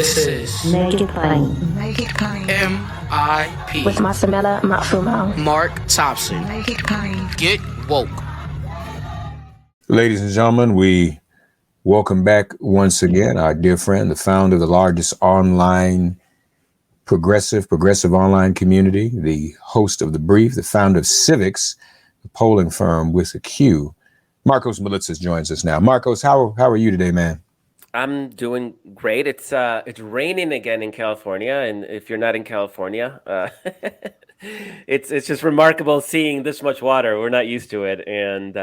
This is Make it plain. Make it plain. MIP With Masamela Matfumo. Mark Thompson. Make it plain. Get woke. Ladies and gentlemen, we welcome back once again our dear friend, the founder of the largest online progressive online community, the host of The Brief, the founder of Civics, the polling firm with a Q. Markos Militsas joins us now. Markos, how are you today, man? I'm doing great. It's raining again in California, and if you're not in California, it's just remarkable seeing this much water. We're not used to it, and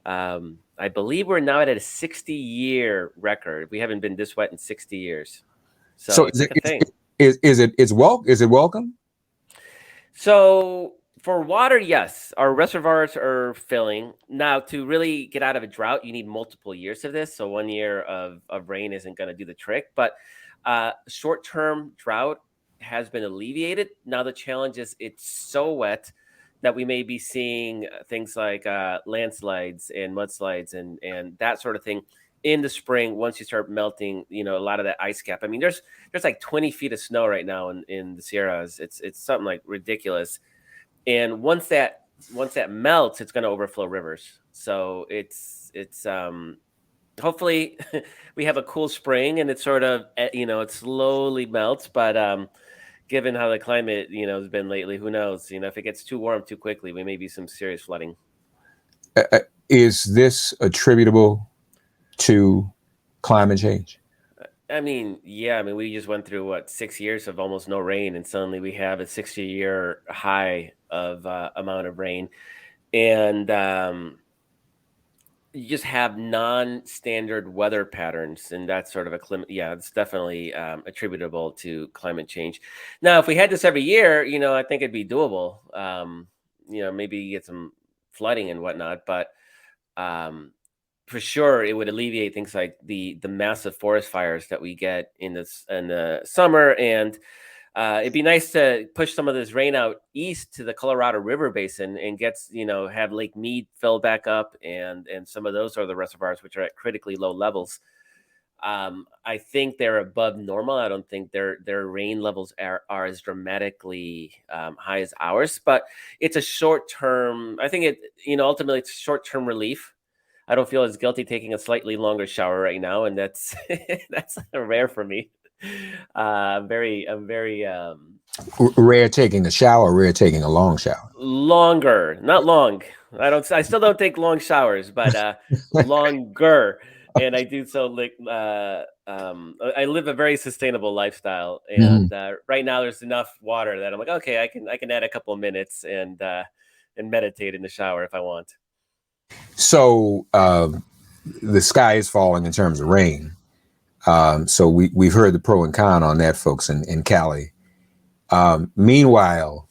I believe we're now at a 60-year record. We haven't been this wet in 60 years. So it's like a thing. Is it welcome? So for water, yes, our reservoirs are filling. Now, to really get out of a drought, you need multiple years of this. So 1 year of rain isn't going to do the trick. But short-term drought has been alleviated. Now the challenge is it's so wet that we may be seeing things like landslides and mudslides and that sort of thing in the spring once you start melting, a lot of that ice cap. I mean, there's like 20 feet of snow right now in the Sierras. It's something like ridiculous. And once that melts, it's going to overflow rivers. So it's hopefully we have a cool spring and it sort of, it slowly melts. But given how the climate, has been lately, who knows? If it gets too warm too quickly, we may be some serious flooding. Is this attributable to climate change? I mean, yeah. We just went through 6 years of almost no rain, and suddenly we have a 60-year high of amount of rain, and you just have non-standard weather patterns, and that's sort of a climate. Yeah, it's definitely attributable to climate change. Now, if we had this every year, I think it'd be doable. Maybe get some flooding and whatnot, but for sure, it would alleviate things like the massive forest fires that we get in the summer, and it'd be nice to push some of this rain out east to the Colorado River Basin and have Lake Mead fill back up, and some of those are the reservoirs which are at critically low levels. I think they're above normal. I don't think their rain levels are as dramatically high as ours, but it's a short term. I think ultimately it's short term relief. I don't feel as guilty taking a slightly longer shower right now, and that's that's rare for me. I'm very rare taking a shower, rare taking a long shower. Longer, not long. I still don't take long showers, but longer. And I do so I live a very sustainable lifestyle, and right now there's enough water that I'm like, okay, I can add a couple of minutes and meditate in the shower if I want. So the sky is falling in terms of rain. So we've heard the pro and con on that, folks, in Cali. Meanwhile,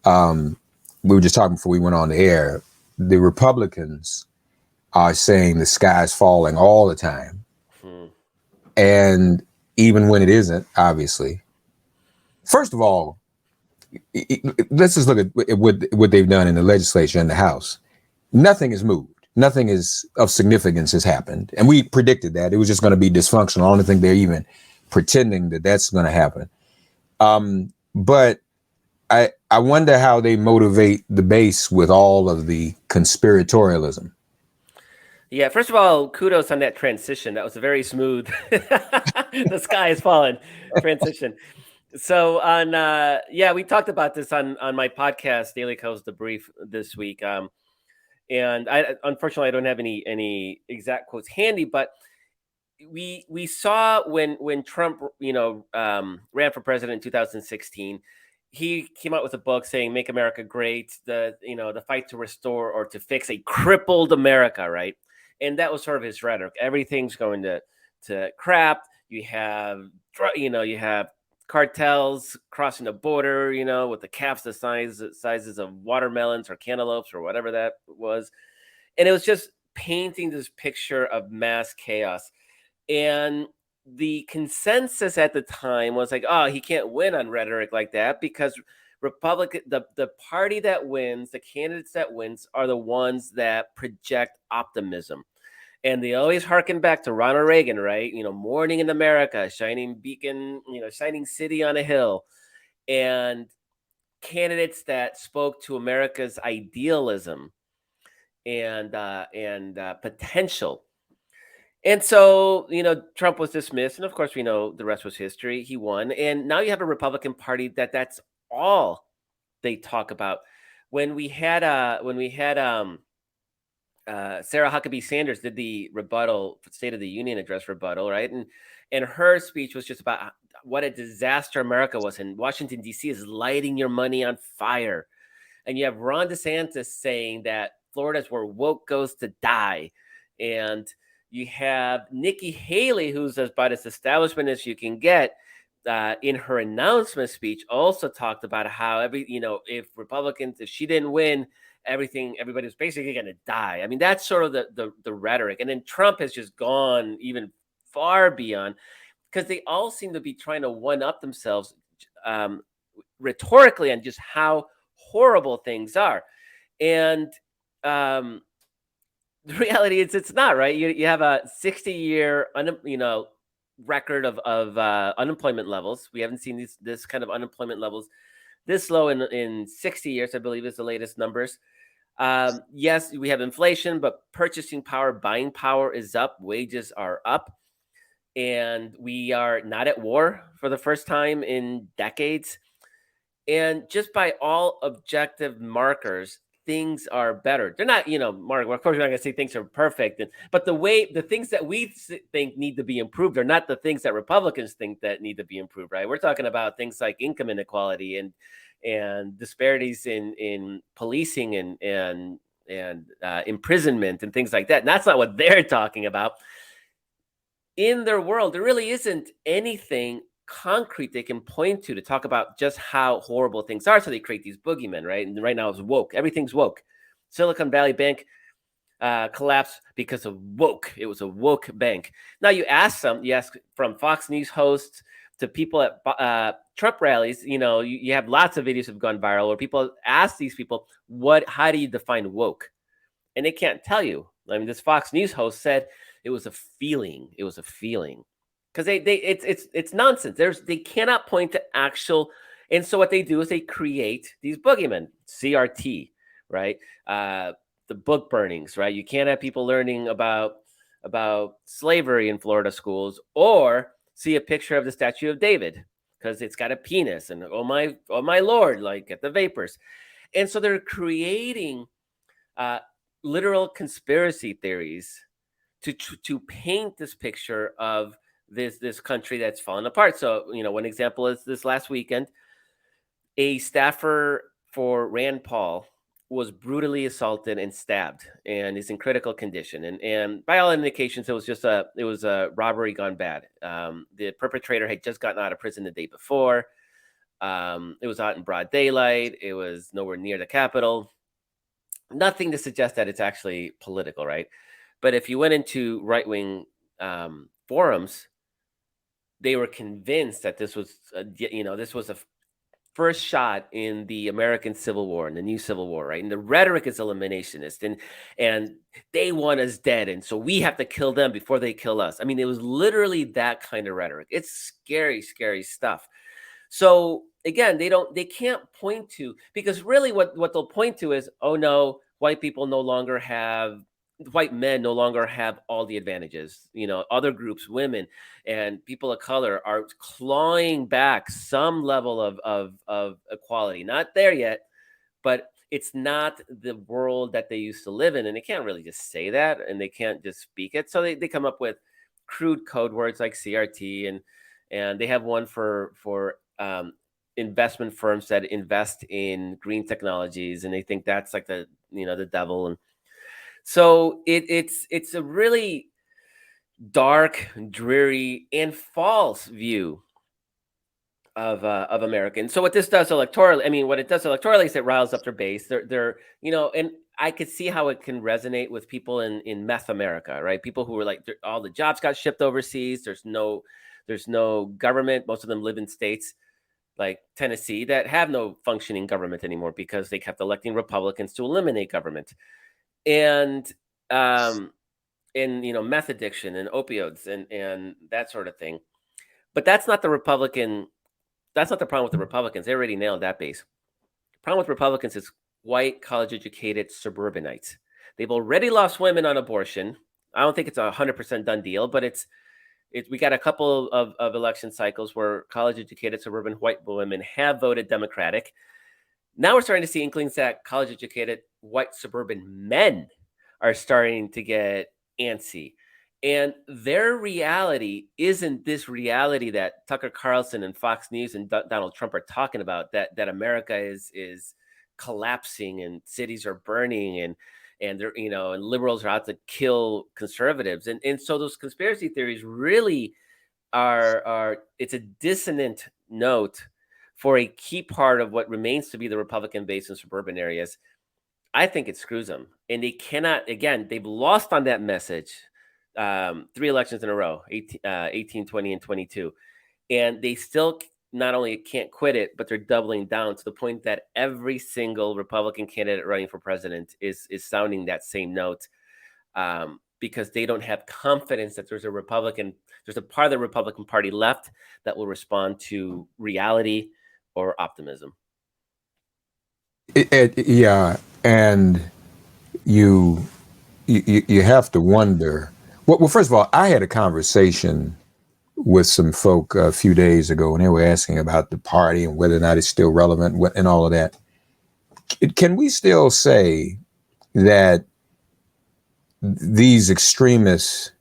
we were just talking before we went on the air. The Republicans are saying the sky is falling all the time. And even when it isn't, obviously. First of all, let's just look at what they've done in the legislature and the House. Nothing has moved. Nothing is of significance has happened. And we predicted that. It was just going to be dysfunctional. I don't think they're even pretending that that's going to happen. But I wonder how they motivate the base with all of the conspiratorialism. Yeah, first of all, kudos on that transition. That was a very smooth, the sky is falling transition. So we talked about this on my podcast, Daily Kos, The Brief, this week. And unfortunately, I don't have any exact quotes handy, but we saw when Trump, ran for president in 2016, he came out with a book saying "Make America Great," the fight to restore or to fix a crippled America, right? And that was sort of his rhetoric. Everything's going to crap. You have cartels crossing the border, with the caps the sizes of watermelons or cantaloupes or whatever that was. And it was just painting this picture of mass chaos. And the consensus at the time was like, oh, he can't win on rhetoric like that because the party that wins, the candidates that wins are the ones that project optimism. And they always harken back to Ronald Reagan, right? Morning in America, shining beacon, shining city on a hill. And candidates that spoke to America's idealism and potential. And so, Trump was dismissed, and of course, we know the rest was history. He won, and now you have a Republican Party that's all they talk about. Sarah Huckabee Sanders did the State of the Union address rebuttal, right? And her speech was just about what a disaster America was, and Washington D.C. is lighting your money on fire. And you have Ron DeSantis saying that Florida's where woke goes to die, and you have Nikki Haley, who's about as establishment as you can get, in her announcement speech, also talked about how if she didn't win, everybody was basically going to die. I mean, that's sort of the rhetoric. And then Trump has just gone even far beyond, because they all seem to be trying to one up themselves rhetorically on just how horrible things are. And the reality is it's not, right. You have a 60-year record of unemployment levels. We haven't seen this kind of unemployment levels this low in 60 years, I believe, is the latest numbers. Yes, we have inflation, but purchasing power, buying power is up. Wages are up. And we are not at war for the first time in decades. And just by all objective markers, things are better. They're not, Mark, of course, we're not going to say things are perfect. But the things that we think need to be improved are not the things that Republicans think that need to be improved, right? We're talking about things like income inequality and disparities in policing and imprisonment and things like that. And that's not what they're talking about. In their world, there really isn't anything concrete they can point to talk about just how horrible things are. So they create these boogeymen, right? And right now it's woke. Everything's woke. Silicon Valley Bank collapsed because of woke. It was a woke bank. Now you ask from Fox News hosts to people at Trump rallies, you have lots of videos have gone viral where people ask these people, how do you define woke? And they can't tell you. I mean, this Fox News host said it was a feeling. It was a feeling. Because it's nonsense. They cannot point to actual, and so what they do is they create these boogeymen, CRT, right? The book burnings, right? You can't have people learning about slavery in Florida schools, or see a picture of the Statue of David because it's got a penis, and oh my Lord, like get the vapors. And so they're creating literal conspiracy theories to paint this picture of this country that's fallen apart. So, one example is this last weekend, a staffer for Rand Paul was brutally assaulted and stabbed and is in critical condition. And by all indications, it was a robbery gone bad. The perpetrator had just gotten out of prison the day before. It was out in broad daylight. It was nowhere near the Capitol. Nothing to suggest that it's actually political, right? But if you went into right-wing forums, they were convinced that this was a first shot in the American Civil War, in the new Civil War, right? And the rhetoric is eliminationist, and they want us dead, and so we have to kill them before they kill us. I mean, it was literally that kind of rhetoric. It's scary, scary stuff. So again, they can't point to, because really what they'll point to is, oh no, white men no longer have all the advantages. Other groups, women and people of color, are clawing back some level of equality. Not there yet, but it's not the world that they used to live in. And they can't really just say that, and they can't just speak it. So they come up with crude code words like CRT, and they have one for investment firms that invest in green technologies, and they think that's like the devil. And so it's a really dark, dreary, and false view of America. And so what this does electorally, is it riles up their base. They're and I could see how it can resonate with people in meth America, right? People who were like, all the jobs got shipped overseas. There's no government. Most of them live in states like Tennessee that have no functioning government anymore because they kept electing Republicans to eliminate government. And in meth addiction and opioids and that sort of thing. But that's not the Republican. That's not the problem with the Republicans. They already nailed that base. The problem with Republicans is white, college-educated suburbanites. They've already lost women on abortion. I don't think it's 100% done deal, but it's we got a couple of election cycles where college-educated suburban white women have voted Democratic. Now we're starting to see inklings that college-educated white suburban men are starting to get antsy. And their reality isn't this reality that Tucker Carlson and Fox News and Donald Trump are talking about, that America is collapsing and cities are burning and they're, and liberals are out to kill conservatives. And so those conspiracy theories really are it's a dissonant note for a key part of what remains to be the Republican base in suburban areas. I think it screws them. And they cannot, again, they've lost on that message 3 elections in a row, 18, 20, and 22. And they still not only can't quit it, but they're doubling down to the point that every single Republican candidate running for president is sounding that same note, because they don't have confidence that there's a part of the Republican Party left that will respond to reality or optimism. Yeah, and you have to wonder. Well, first of all, I had a conversation with some folk a few days ago, and they were asking about the party and whether or not it's still relevant and all of that. Can we still say that these extremists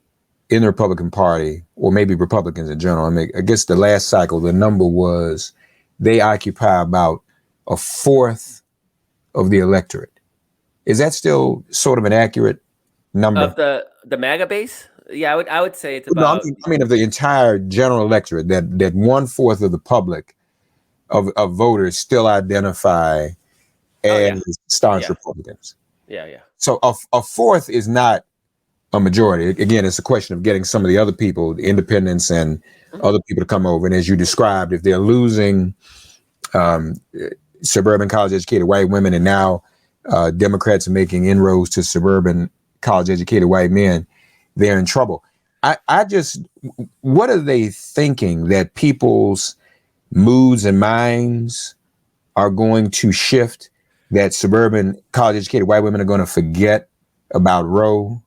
in the Republican Party, or maybe Republicans in general, I guess the last cycle, the number was they occupy about a fourth of the electorate. Is that still sort of an accurate number? Of the MAGA base? Yeah, I would say it's No, about. I mean of the entire general electorate, that 1/4 of the public of voters still identify as staunch Republicans. Yeah. So a fourth is not a majority. Again, it's a question of getting some of the other people, the independents and other people to come over. And as you described, if they're losing suburban college-educated white women, and now Democrats are making inroads to suburban college-educated white men, they're in trouble. What are they thinking, that people's moods and minds are going to shift, that suburban college-educated white women are going to forget about Roe,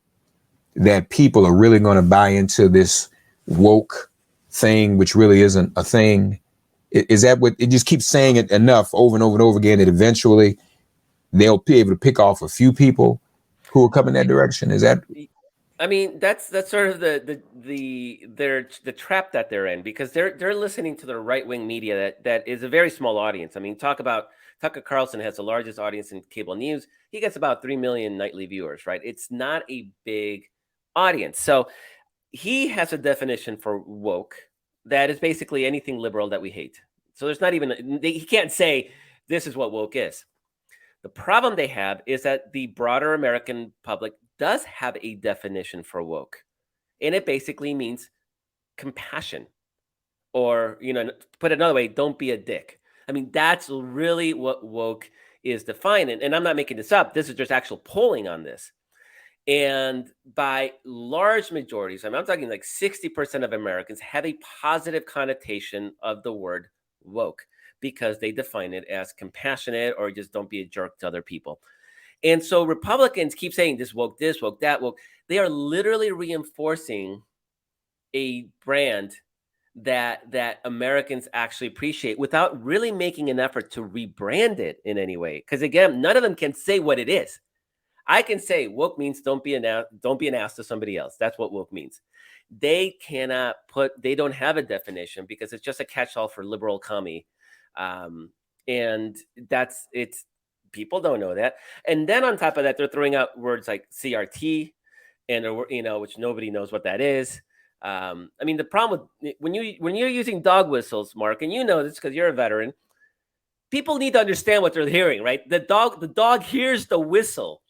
that people are really going to buy into this woke thing, which really isn't a thing? Is that what it just keeps saying it enough over and over and over again that eventually they'll be able to pick off a few people who will come in that direction? Is that? I mean, that's sort of the trap that they're in, because they're listening to the right wing media that is a very small audience. I mean, talk about Tucker Carlson has the largest audience in cable news. He gets about 3 million nightly viewers, right? It's not a big audience. So he has a definition for woke that is basically anything liberal that we hate. So there's not even, he can't say this is what woke is. The problem they have is that the broader American public does have a definition for woke. And it basically means compassion, or, put another way, don't be a dick. I mean, that's really what woke is defined. And I'm not making this up. This is just actual polling on this. And by large majorities, I'm talking like 60% of Americans have a positive connotation of the word woke, because they define it as compassionate or just don't be a jerk to other people. And so Republicans keep saying this woke, that woke. They are literally reinforcing a brand that Americans actually appreciate without really making an effort to rebrand it in any way. Because again, none of them can say what it is. I can say woke means don't be an ass to somebody else. That's what woke means. They don't have a definition, because it's just a catch-all for liberal commie. And people don't know that. And then on top of that, they're throwing out words like CRT, and which nobody knows what that is. I mean, the problem with when you're using dog whistles, Mark, and you know this because you're a veteran, people need to understand what they're hearing, right? The dog hears the whistle.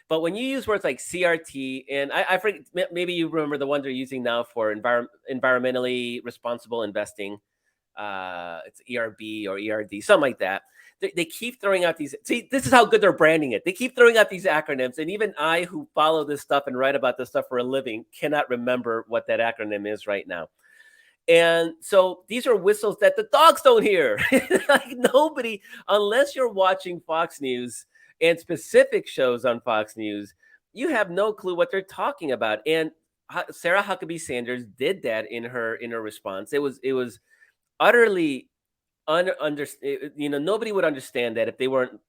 But when you use words like CRT, and I forget, maybe you remember the one they're using now for environmentally responsible investing, it's ERB or ERD, something like that. they keep throwing out these. See, this is how good they're branding it. They keep throwing out these acronyms, and even I, who follow this stuff and write about this stuff for a living, cannot remember what that acronym is right now. And so these are whistles that the dogs don't hear. Like nobody, unless you're watching Fox News and specific shows on Fox News, you have no clue what they're talking about. And Sarah Huckabee Sanders did that in her response. It was utterly nobody would understand that if they weren't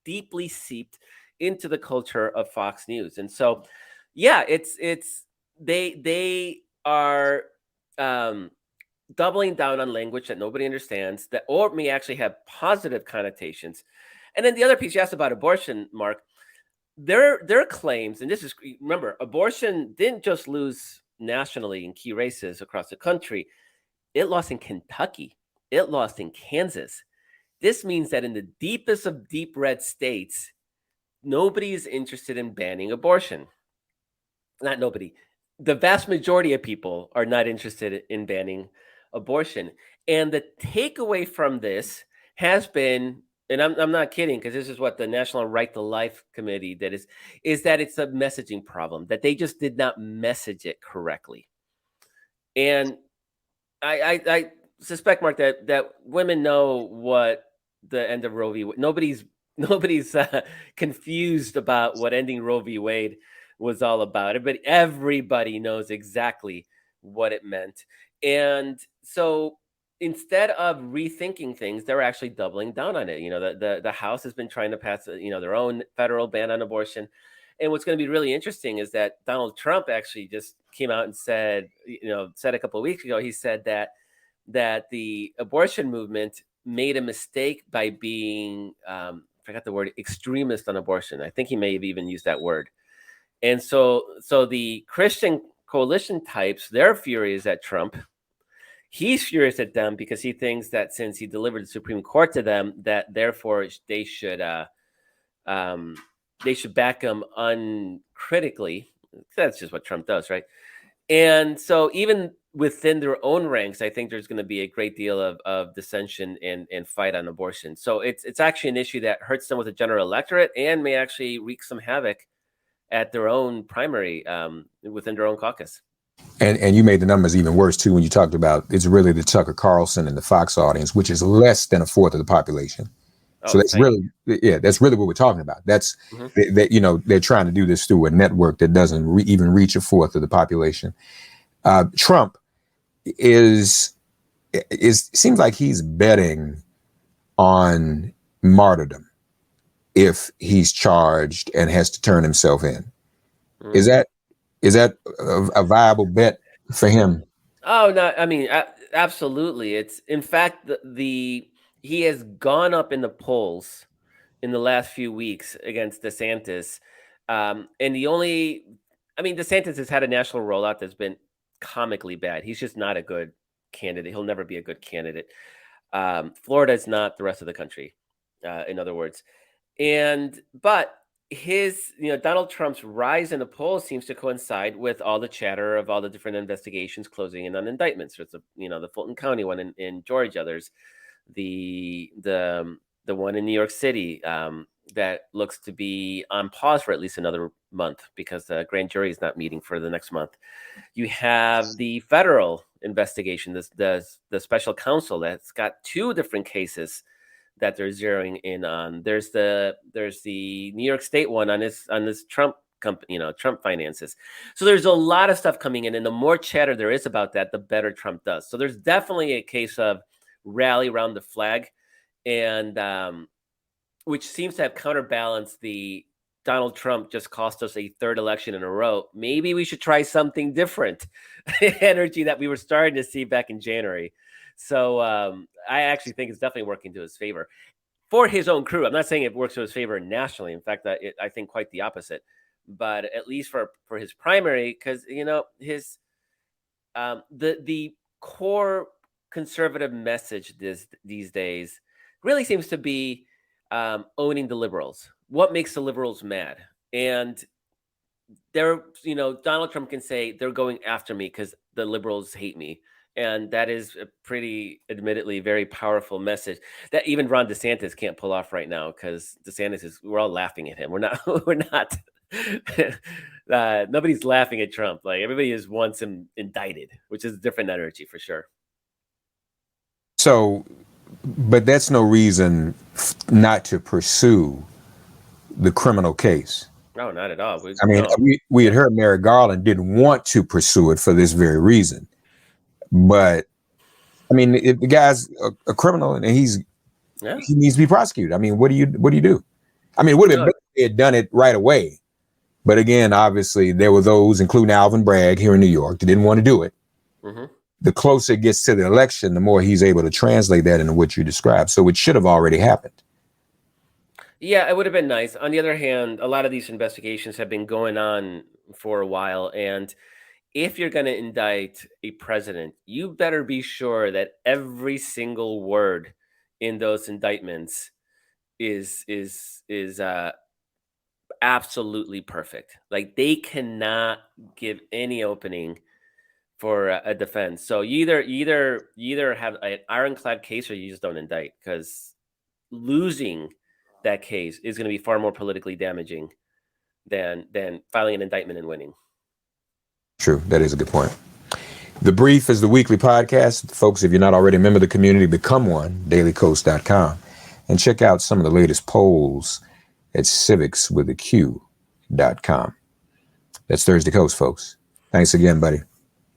deeply seeped into the culture of Fox News. And so, yeah, they are doubling down on language that nobody understands, that or may actually have positive connotations. And then the other piece you asked about abortion, Mark, their claims, and this is, remember, abortion didn't just lose nationally in key races across the country. It lost in Kentucky. It lost in Kansas. This means that in the deepest of deep red states, nobody is interested in banning abortion. Not nobody. The vast majority of people are not interested in banning abortion. And the takeaway from this has been, and I'm not kidding, because this is what the National Right to Life Committee did, is that it's a messaging problem, that they just did not message it correctly. And I suspect, Mark, that women know what the end of Roe v. Nobody's confused about what ending Roe v. Wade was all about. But everybody knows exactly what it meant. And so instead of rethinking things, they're actually doubling down on it. The House has been trying to pass their own federal ban on abortion. And what's going to be really interesting is that Donald Trump actually just came out and said a couple of weeks ago, he said that the abortion movement made a mistake by being, I forgot the word, extremist on abortion. I think he may have even used that word. And so the Christian coalition types, they're furious at Trump. He's furious at them because he thinks that since he delivered the Supreme Court to them, that therefore they should back him uncritically. That's just what Trump does, right? And so even within their own ranks, I think there's going to be a great deal of dissension and fight on abortion. So it's actually an issue that hurts them with the general electorate and may actually wreak some havoc at their own primary within their own caucus. And you made the numbers even worse too when you talked about it's really the Tucker Carlson and the Fox audience, which is less than a fourth of the population. So that's really what we're talking about. That's that they're trying to do this through a network that doesn't even reach a fourth of the population. Trump seems like he's betting on martyrdom if he's charged and has to turn himself in. Is that a viable bet for him? Oh no, I mean absolutely. It's in fact he has gone up in the polls in the last few weeks against DeSantis. And DeSantis has had a national rollout that's been comically bad. He's just not a good candidate. He'll never be a good candidate. Florida is not the rest of the country, in other words. But his, Donald Trump's rise in the polls seems to coincide with all the chatter of all the different investigations closing in on indictments. There's the Fulton County one in Georgia. There's the one in New York City that looks to be on pause for at least another month because the grand jury is not meeting for the next month. You have the federal investigation, the special counsel that's got two different cases that they're zeroing in on. There's the New York State one on this Trump company, Trump finances. So there's a lot of stuff coming in, and the more chatter there is about that, the better Trump does. So there's definitely a case of rally around the flag, and which seems to have counterbalanced the Donald Trump just cost us a third election in a row. Maybe we should try something different energy that we were starting to see back in January. So I actually think it's definitely working to his favor for his own crew. I'm not saying it works to his favor nationally. In fact, I think quite the opposite. But at least for his primary, because his the core conservative message these days really seems to be owning the liberals. What makes the liberals mad? And Donald Trump can say they're going after me because the liberals hate me. And that is a pretty, admittedly, very powerful message that even Ron DeSantis can't pull off right now, because DeSantis we're all laughing at him. We're not, nobody's laughing at Trump. Like, everybody just wants him indicted, which is a different energy for sure. So, but that's no reason not to pursue the criminal case. No, not at all. We had heard Merrick Garland didn't want to pursue it for this very reason. But I mean, if the guy's a criminal and he needs to be prosecuted. I mean, what do you do? I mean, it would have been better if they had done it right away. But again, obviously, there were those, including Alvin Bragg here in New York, that didn't want to do it. Mm-hmm. The closer it gets to the election, the more he's able to translate that into what you described. So it should have already happened. Yeah, it would have been nice. On the other hand, a lot of these investigations have been going on for a while, and if you're going to indict a president, you better be sure that every single word in those indictments is absolutely perfect. Like, they cannot give any opening for a defense. So you either have an ironclad case or you just don't indict, because losing that case is going to be far more politically damaging than filing an indictment and winning. True. That is a good point. The Brief is the weekly podcast. Folks, if you're not already a member of the community, become one, dailykos.com, and check out some of the latest polls at civicswithaq.com. That's Thursday Kos, folks. Thanks again, buddy.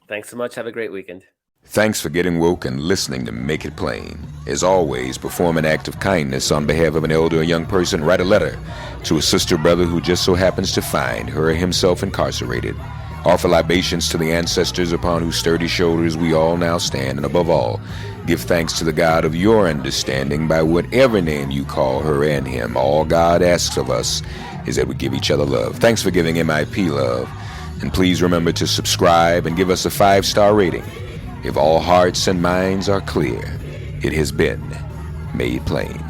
Thanks so much. Have a great weekend. Thanks for getting woke and listening to Make It Plain. As always, perform an act of kindness on behalf of an elder or young person. Write a letter to a sister or brother who just so happens to find her or himself incarcerated. Offer libations to the ancestors upon whose sturdy shoulders we all now stand. And above all, give thanks to the God of your understanding by whatever name you call her and him. All God asks of us is that we give each other love. Thanks for giving MIP love. And please remember to subscribe and give us a 5-star rating. If all hearts and minds are clear, it has been made plain.